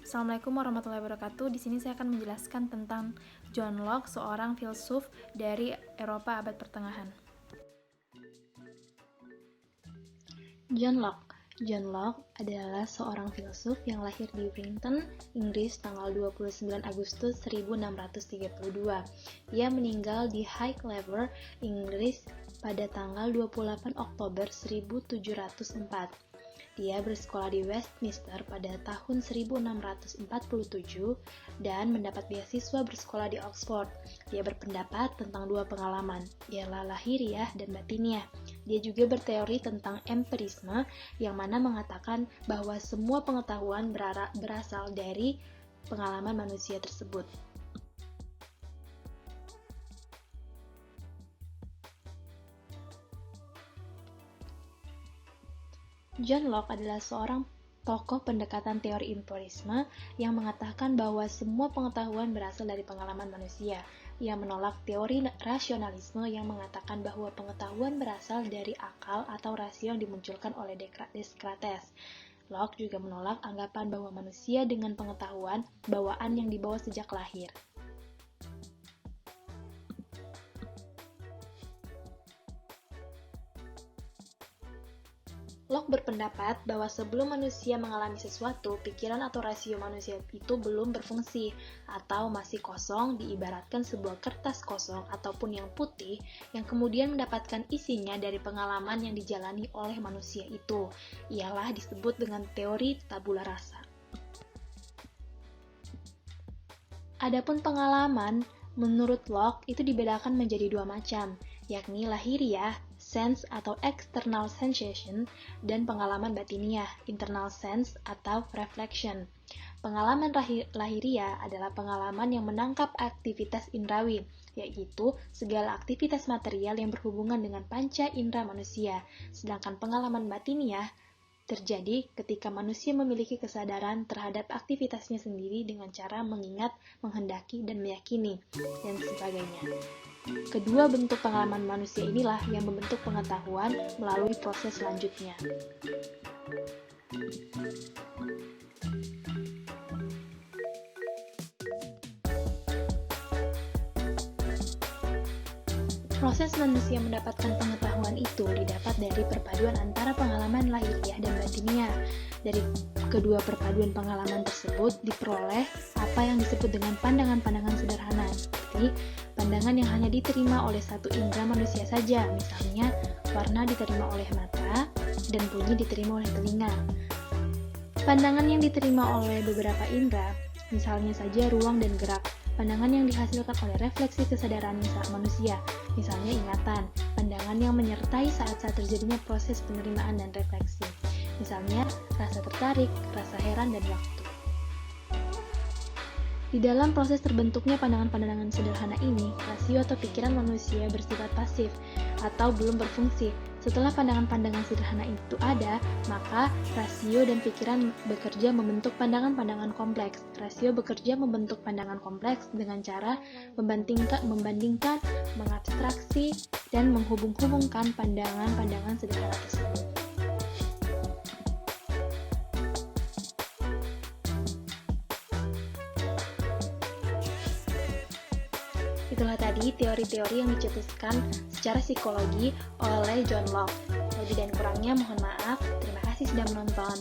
Assalamualaikum warahmatullahi wabarakatuh. Di sini saya akan menjelaskan tentang John Locke, seorang filsuf dari Eropa abad pertengahan. John Locke adalah seorang filsuf yang lahir di Brighton, Inggris tanggal 29 Agustus 1632. Ia meninggal di Highclere, Inggris pada tanggal 28 Oktober 1704. Dia bersekolah di Westminster pada tahun 1647 dan mendapat beasiswa bersekolah di Oxford. Dia berpendapat tentang dua pengalaman, ialah lahiriah dan batiniah. Dia juga berteori tentang empirisme, yang mana mengatakan bahwa semua pengetahuan berasal dari pengalaman manusia tersebut. John Locke adalah seorang tokoh pendekatan teori empirisme yang mengatakan bahwa semua pengetahuan berasal dari pengalaman manusia. Ia menolak teori rasionalisme yang mengatakan bahwa pengetahuan berasal dari akal atau rasio yang dimunculkan oleh Descartes. Locke juga menolak anggapan bahwa manusia dengan pengetahuan bawaan yang dibawa sejak lahir. Locke berpendapat bahwa sebelum manusia mengalami sesuatu, pikiran atau rasio manusia itu belum berfungsi atau masih kosong, diibaratkan sebuah kertas kosong ataupun yang putih yang kemudian mendapatkan isinya dari pengalaman yang dijalani oleh manusia itu. Ialah disebut dengan teori tabula rasa. Adapun pengalaman, menurut Locke itu dibedakan menjadi dua macam, yakni lahiriah, sense atau external sensation, dan pengalaman batiniah, internal sense atau reflection. Pengalaman lahiriah adalah pengalaman yang menangkap aktivitas indrawi, yaitu segala aktivitas material yang berhubungan dengan panca indera manusia. Sedangkan pengalaman batiniah terjadi ketika manusia memiliki kesadaran terhadap aktivitasnya sendiri dengan cara mengingat, menghendaki, dan meyakini, dan sebagainya. Kedua bentuk pengalaman manusia inilah yang membentuk pengetahuan melalui proses selanjutnya. Proses manusia mendapatkan pengetahuan itu didapat dari perpaduan antara pengalaman lahiriah dan batiniah. Dari kedua perpaduan pengalaman tersebut diperoleh apa yang disebut dengan pandangan-pandangan sederhana, seperti pandangan yang hanya diterima oleh satu indera manusia saja, misalnya warna diterima oleh mata dan bunyi diterima oleh telinga. Pandangan yang diterima oleh beberapa indera, misalnya saja ruang dan gerak. Pandangan yang dihasilkan oleh refleksi kesadaran manusia, misalnya ingatan. Pandangan yang menyertai saat-saat terjadinya proses penerimaan dan refleksi, misalnya rasa tertarik, rasa heran, dan waktu. Di dalam proses terbentuknya pandangan-pandangan sederhana ini, rasio atau pikiran manusia bersifat pasif atau belum berfungsi. Setelah pandangan-pandangan sederhana itu ada, maka rasio dan pikiran bekerja membentuk pandangan-pandangan kompleks. Rasio bekerja membentuk pandangan kompleks dengan cara membandingkan, mengabstraksi, dan menghubung-hubungkan pandangan-pandangan sederhana tersebut. Itulah tadi teori-teori yang dicetuskan secara psikologi oleh John Locke. Lebih dan kurangnya mohon maaf. Terima kasih sudah menonton.